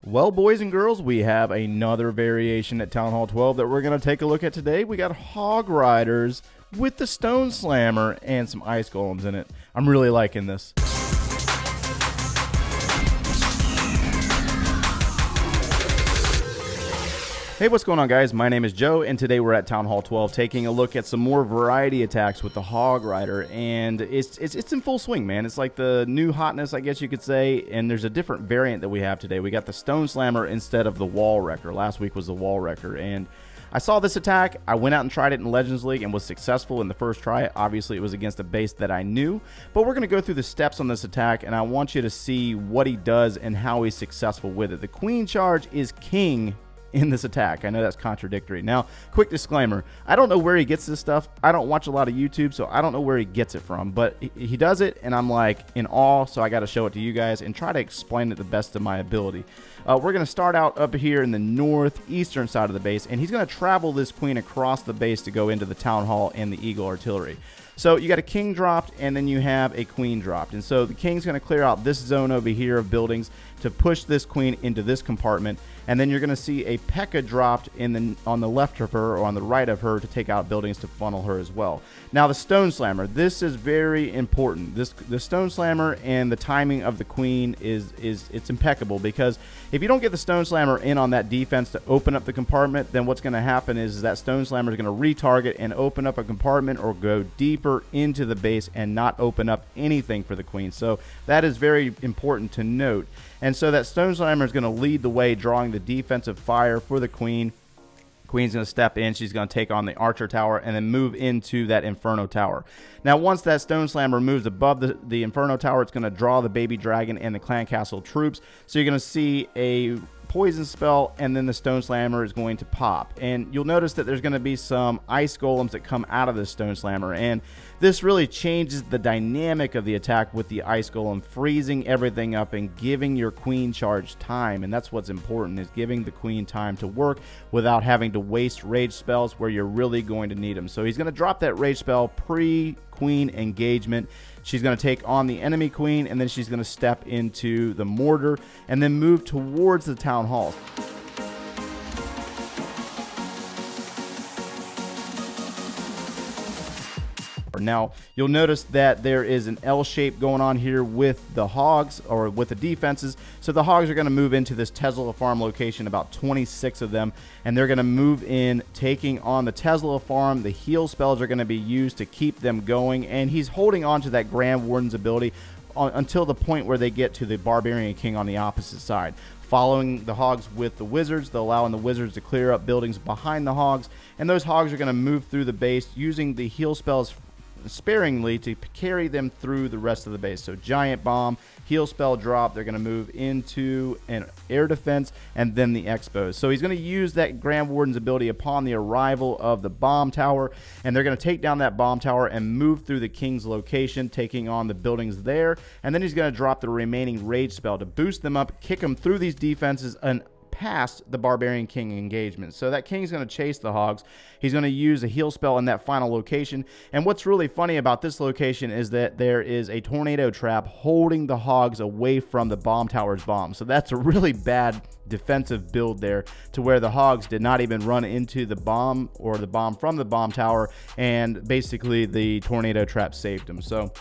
Well, boys and girls, we have another variation at Town Hall 12 that we're going to take a look at today. We got Hog Riders with the Stone Slammer and some ice golems in it. I'm really liking this. Hey, what's going on, guys? My name is Joe, and today we're at Town Hall 12 taking a look at some more variety attacks with the Hog Rider, and it's in full swing, man. It's like the new hotness, I guess you could say, and there's a different variant that we have today. We got the Stone Slammer instead of the Wall Wrecker. Last week was the Wall Wrecker, and I saw this attack. I went out and tried it in Legends League and was successful in the first try. Obviously, it was against a base that I knew, but we're going to go through the steps on this attack, and I want you to see what he does and how he's successful with it. The Queen Charge is king in this attack. I know that's contradictory. Now, quick disclaimer, I don't know where he gets this stuff. I don't watch a lot of YouTube, so I don't know where he gets it from, but he does it, and I'm like in awe, so I got to show it to you guys and try to explain it the best of my ability. We're going to start out up here in the northeastern side of the base, and he's going to travel this queen across the base to go into the Town Hall and the Eagle Artillery. So you got a king dropped, and then you have a queen dropped. And so the king's going to clear out this zone over here of buildings to push this queen into this compartment. And then you're going to see a P.E.K.K.A. dropped on the left of her or on the right of her to take out buildings to funnel her as well. Now the Stone Slammer, this is very important. The Stone Slammer and the timing of the queen it's impeccable, because if you don't get the Stone Slammer in on that defense to open up the compartment, then what's going to happen is that Stone Slammer is going to retarget and open up a compartment or go deeper into the base and not open up anything for the queen. So that is very important to note. And so that Stone Slammer is going to lead the way, drawing the defensive fire for the queen. Queen's going to step in. She's going to take on the Archer Tower and then move into that Inferno Tower. Now, once that Stone Slammer moves above the Inferno Tower, it's going to draw the Baby Dragon and the Clan Castle troops. So you're going to see a poison spell, and then the Stone Slammer is going to pop. And you'll notice that there's going to be some ice golems that come out of the Stone Slammer, and this really changes the dynamic of the attack with the ice golem freezing everything up and giving your queen charge time. And that's what's important, is giving the queen time to work without having to waste rage spells where you're really going to need them. So he's going to drop that rage spell pre-queen engagement. She's going to take on the enemy queen, and then she's going to step into the mortar and then move towards the Town Hall. Now, you'll notice that there is an L shape going on here with the hogs, or with the defenses. So the hogs are going to move into this Tesla farm location, about 26 of them, and they're going to move in, taking on the Tesla farm. The heal spells are going to be used to keep them going, and he's holding on to that Grand Warden's ability until the point where they get to the Barbarian King on the opposite side. Following the hogs with the wizards, they're allowing the wizards to clear up buildings behind the hogs, and those hogs are going to move through the base using the heal spells sparingly to carry them through the rest of the base. So giant bomb, heal spell drop, they're going to move into an air defense, and then the expos. So he's going to use that Grand Warden's ability upon the arrival of the bomb tower, and they're going to take down that bomb tower and move through the king's location, taking on the buildings there. And then he's going to drop the remaining rage spell to boost them up, kick them through these defenses and past the Barbarian King engagement. So that king's going to chase the hogs. He's going to use a heal spell in that final location. And what's really funny about this location is that there is a tornado trap holding the hogs away from the bomb tower's bomb. So that's a really bad defensive build there, to where the hogs did not even run into the bomb or the bomb from the bomb tower, and basically the tornado trap saved them. So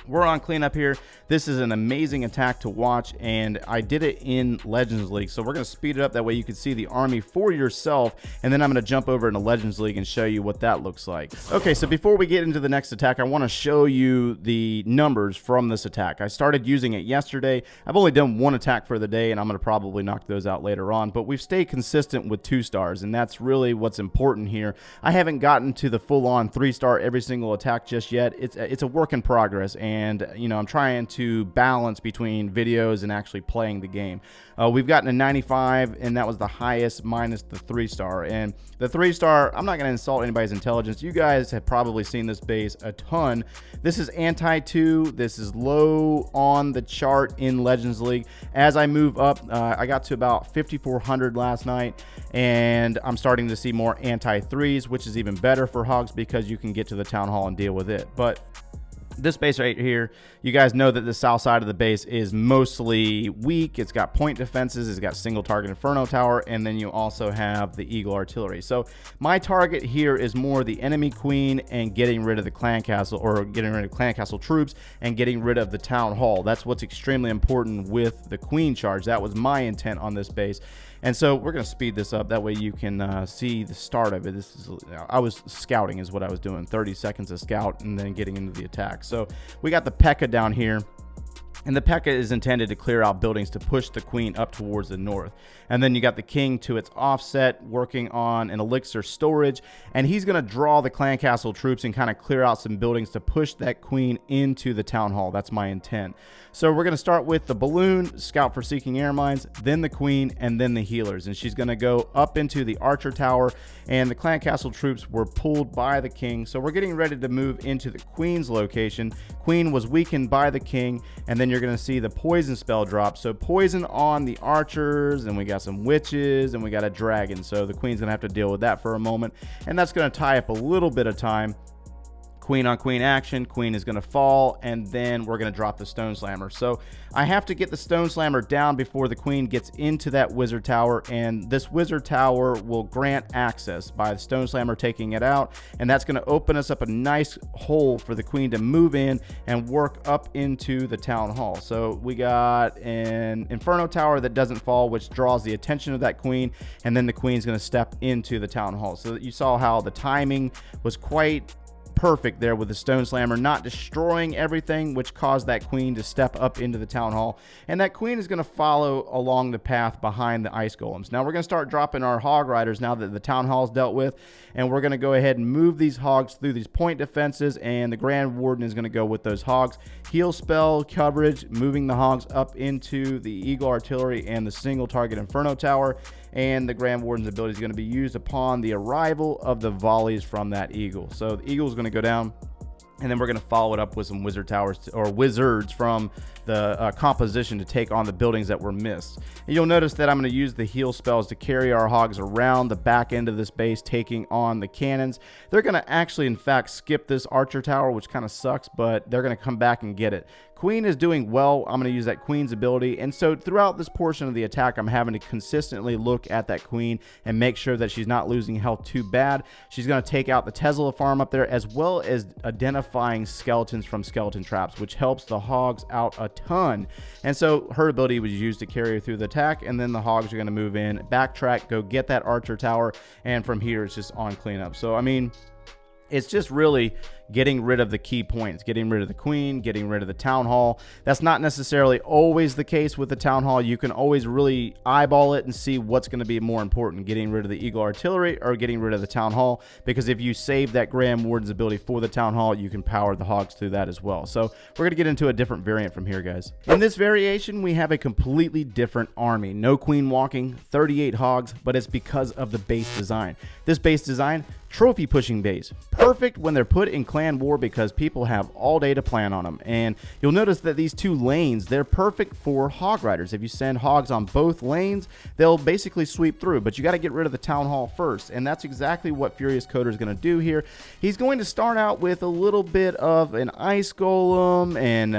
we're on cleanup here. This is an amazing attack to watch, and I did it in Legends League, so we're going to speed it up. That way you can see the army for yourself, and then I'm going to jump over into Legends League and show you what that looks like. Okay, so before we get into the next attack, I want to show you the numbers from this attack. I started using it yesterday. I've only done one attack for the day, and I'm going to probably knock those out later on, but we've stayed consistent with 2 stars, and that's really what's important here. I haven't gotten to the full-on 3-star every single attack just yet. It's a work in progress, and you know, I'm trying to balance between videos and actually playing the game. We've gotten a 95, and that was the highest minus the 3-star. And the 3-star, I'm not going to insult anybody's intelligence. You guys have probably seen this base a ton. This is anti-2. This is low on the chart in Legends League. As I move up, I got to about 5,400 last night, and I'm starting to see more anti-3s, which is even better for hogs because you can get to the Town Hall and deal with it. But This base right here, you guys know that the south side of the base is mostly weak. It's got point defenses, it's got single target Inferno Tower, and then you also have the Eagle Artillery. So my target here is more the enemy queen and getting rid of the clan castle, or getting rid of clan castle troops and getting rid of the town hall. That's what's extremely important with the queen charge. That was my intent on this base. And so we're going to speed this up. That way you can see the start of it. This is, I was scouting is what I was doing. 30 seconds of scout and then getting into the attack. So we got the P.E.K.K.A. down here. And the P.E.K.K.A. is intended to clear out buildings to push the queen up towards the north. And then you got the king to its offset, working on an elixir storage. And he's going to draw the clan castle troops and kind of clear out some buildings to push that queen into the town hall. That's my intent. So we're going to start with the balloon, scout for seeking air mines, then the queen, and then the healers. And she's going to go up into the archer tower. And the clan castle troops were pulled by the king. So we're getting ready to move into the queen's location. Queen was weakened by the king. And then you're going to see the poison spell drop. So poison on the archers, and we got some witches, and we got a dragon. So the queen's going to have to deal with that for a moment. And that's going to tie up a little bit of time. Queen on queen action, queen is going to fall, and then we're going to drop the stone slammer. So I have to get the stone slammer down before the queen gets into that wizard tower, and this wizard tower will grant access by the stone slammer taking it out, and that's going to open us up a nice hole for the queen to move in and work up into the town hall. So we got an inferno tower that doesn't fall, which draws the attention of that queen, and then the queen's going to step into the town hall. So you saw how the timing was quite perfect there with the stone slammer not destroying everything, which caused that queen to step up into the town hall. And that queen is going to follow along the path behind the ice golems. Now we're going to start dropping our hog riders now that the town hall is dealt with, and we're going to go ahead and move these hogs through these point defenses, and the grand warden is going to go with those hogs. Heal spell coverage, moving the hogs up into the eagle artillery and the single target inferno tower. And the Grand Warden's ability is going to be used upon the arrival of the volleys from that eagle. So the eagle is going to go down, and then we're going to follow it up with some wizard towers or wizards from the composition to take on the buildings that were missed. And you'll notice that I'm going to use the heal spells to carry our hogs around the back end of this base, taking on the cannons. They're going to actually, in fact, skip this archer tower, which kind of sucks, but they're going to come back and get it. Queen is doing well. I'm going to use that queen's ability. And so throughout this portion of the attack, I'm having to consistently look at that queen and make sure that she's not losing health too bad. She's going to take out the Tesla farm up there, as well as identifying skeletons from skeleton traps, which helps the hogs out a ton. And so her ability was used to carry her through the attack, and then the hogs are going to move in, backtrack, go get that archer tower, and from here it's just on cleanup. So I mean, it's just really getting rid of the key points, getting rid of the queen, getting rid of the town hall. That's not necessarily always the case with the town hall. You can always really eyeball it and see what's going to be more important, getting rid of the eagle artillery or getting rid of the town hall, because if you save that grand warden's ability for the town hall, you can power the hogs through that as well. So we're going to get into a different variant from here, guys. In this variation, we have a completely different army. No queen walking, 38 hogs, but it's because of the base design. This base design, trophy pushing base, perfect when they're put in clan war because people have all day to plan on them. And you'll notice that these two lanes, they're perfect for hog riders. If you send hogs on both lanes, they'll basically sweep through, but you got to get rid of the town hall first, and that's exactly what Furious Coder is going to do here. He's going to start out with a little bit of an ice golem and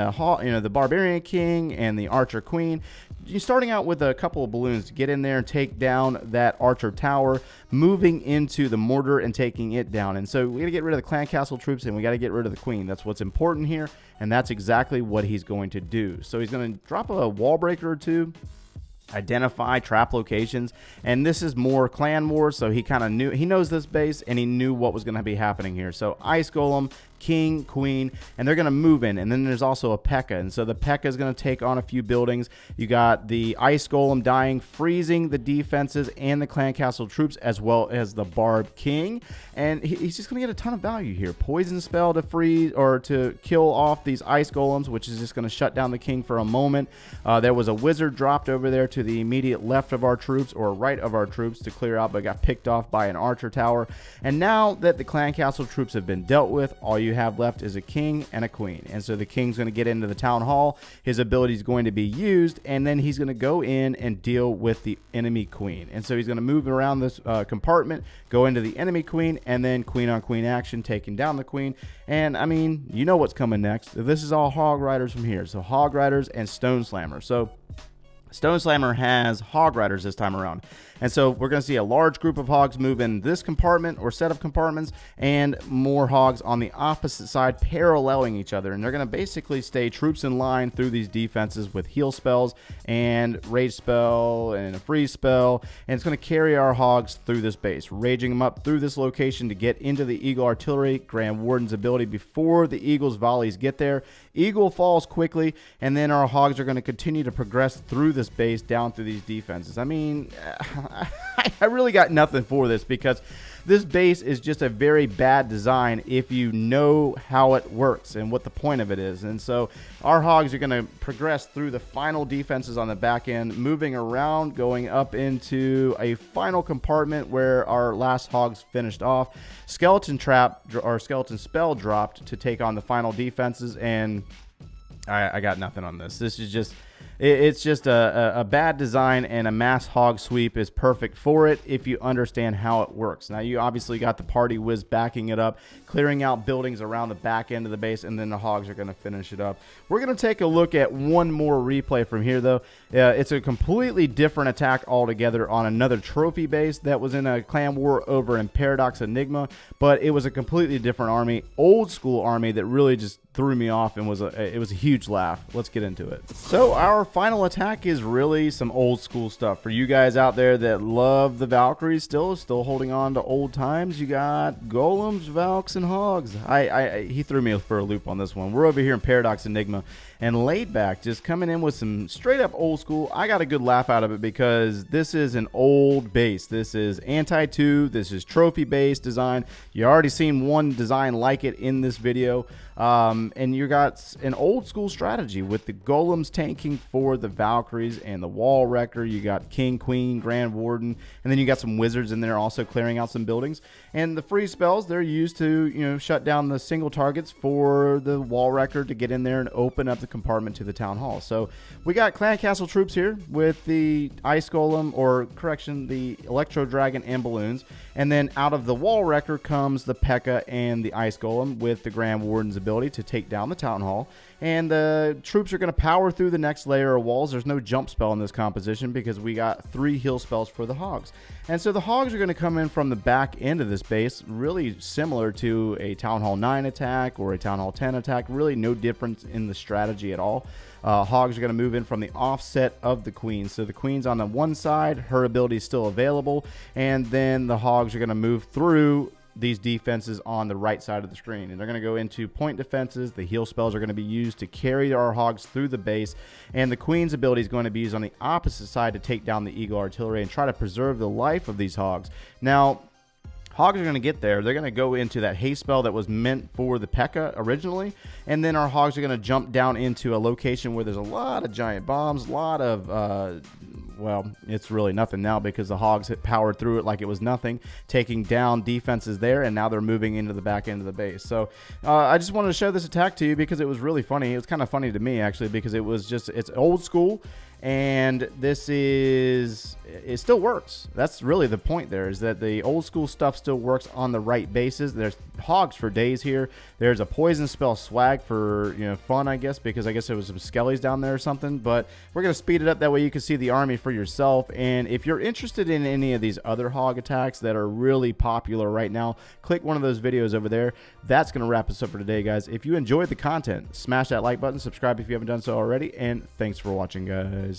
the barbarian king and the archer queen. You're starting out with a couple of balloons to get in there and take down that archer tower, moving into the mortar and taking it down. And so we got to get rid of the clan castle troops, and we got to get rid of the queen. That's what's important here, and that's exactly what he's going to do. So he's going to drop a wall breaker or two, identify trap locations, and this is more clan war, so he kind of knew, he knows this base, and he knew what was going to be happening here. So ice golem, king, queen, and they're going to move in. And then there's also a P.E.K.K.A. And so the P.E.K.K.A. is going to take on a few buildings. You got the ice golem dying, freezing the defenses and the clan castle troops, as well as the barb king. And he's just going to get a ton of value here. Poison spell to freeze or to kill off these ice golems, which is just going to shut down the king for a moment. There was a wizard dropped over there to the immediate left of our troops, or right of our troops, to clear out, but got picked off by an archer tower. And now that the clan castle troops have been dealt with, all you you have left is a king and a queen. And so the king's going to get into the town hall. His ability is going to be used, and then he's going to go in and deal with the enemy queen. And so he's going to move around this compartment, go into the enemy queen, and then queen on queen action, taking down the queen. And I mean, you know what's coming next. This is all Hog Riders from here. So Hog Riders and Stone Slammer. So Stone Slammer has Hog Riders this time around. And so we're going to see a large group of hogs move in this compartment or set of compartments, and more hogs on the opposite side paralleling each other. And they're going to basically stay troops in line through these defenses with heal spells and rage spell and a freeze spell. And it's going to carry our hogs through this base, raging them up through this location to get into the Eagle Artillery, Grand Warden's ability before the Eagle's volleys get there. Eagle falls quickly, and then our hogs are going to continue to progress through this base down through these defenses. I mean, I really got nothing for this, because this base is just a very bad design if you know how it works and what the point of it is. And so our hogs are going to progress through the final defenses on the back end, moving around, going up into a final compartment where our last hogs finished off. Skeleton trap or skeleton spell dropped to take on the final defenses, and I got nothing on this. This is just... It's just a bad design, and a mass hog sweep is perfect for it if you understand how it works. Now, you obviously got the party whiz backing it up, clearing out buildings around the back end of the base, and then the hogs are going to finish it up. We're going to take a look at one more replay from here, though. It's a completely different attack altogether on another trophy base that was in a clan war over in Paradox Enigma, but it was a completely different army, old school army that really just threw me off and it was a huge laugh. Let's get into it. So our final attack is really some old school stuff for you guys out there that love the Valkyries, still holding on to old times. You got golems, Valks, and hogs. He threw me for a loop on this one. We're over here in Paradox Enigma, and Laid Back just coming in with some straight up old school. I got a good laugh out of it because this is an old base. This is anti-2. This is trophy base design. You already seen one design like it in this video. And you got an old school strategy with the golems tanking for the Valkyries and the wall wrecker. You got King, Queen, Grand Warden, and then you got some wizards in there also clearing out some buildings. And the free spells, they're used to, you know, shut down the single targets for the wall wrecker to get in there and open up the compartment to the town hall. So we got clan castle troops here with the ice golem, or correction, the electro dragon and balloons. And then out of the wall wrecker comes the P.E.K.K.A. and the ice golem with the Grand Warden's ability to take down the town hall. And the troops are going to power through the next layer of walls. There's no jump spell in this composition because we got 3 heal spells for the hogs. And so the hogs are going to come in from the back end of this base, really similar to a Town Hall 9 attack or a Town Hall 10 attack. Really no difference in the strategy at all. Hogs are going to move in from the offset of the queen. So the queen's on the one side, her ability is still available, and then the hogs are going to move through these defenses on the right side of the screen, and they're going to go into point defenses. The heal spells are going to be used to carry our hogs through the base, and the queen's ability is going to be used on the opposite side to take down the Eagle Artillery and try to preserve the life of these hogs. Now, hogs are going to get there. They're going to go into that haste spell that was meant for the P.E.K.K.A. originally, and then our hogs are going to jump down into a location where there's a lot of giant bombs, a lot of well, it's really nothing now because the hogs had powered through it like it was nothing, taking down defenses there, and now they're moving into the back end of the base. So I just wanted to show this attack to you because it was really funny. It was kind of funny to me, actually, because it was just, it's old school. And this is, it still works. That's really the point there, is that the old school stuff still works on the right bases. There's hogs for days here. There's a poison spell swag for, you know, fun, I guess, because I guess there was some skellies down there or something. But we're going to speed it up. That way you can see the army for yourself. And if you're interested in any of these other hog attacks that are really popular right now, click one of those videos over there. That's going to wrap us up for today, guys. If you enjoyed the content, smash that like button, subscribe if you haven't done so already, and thanks for watching, guys.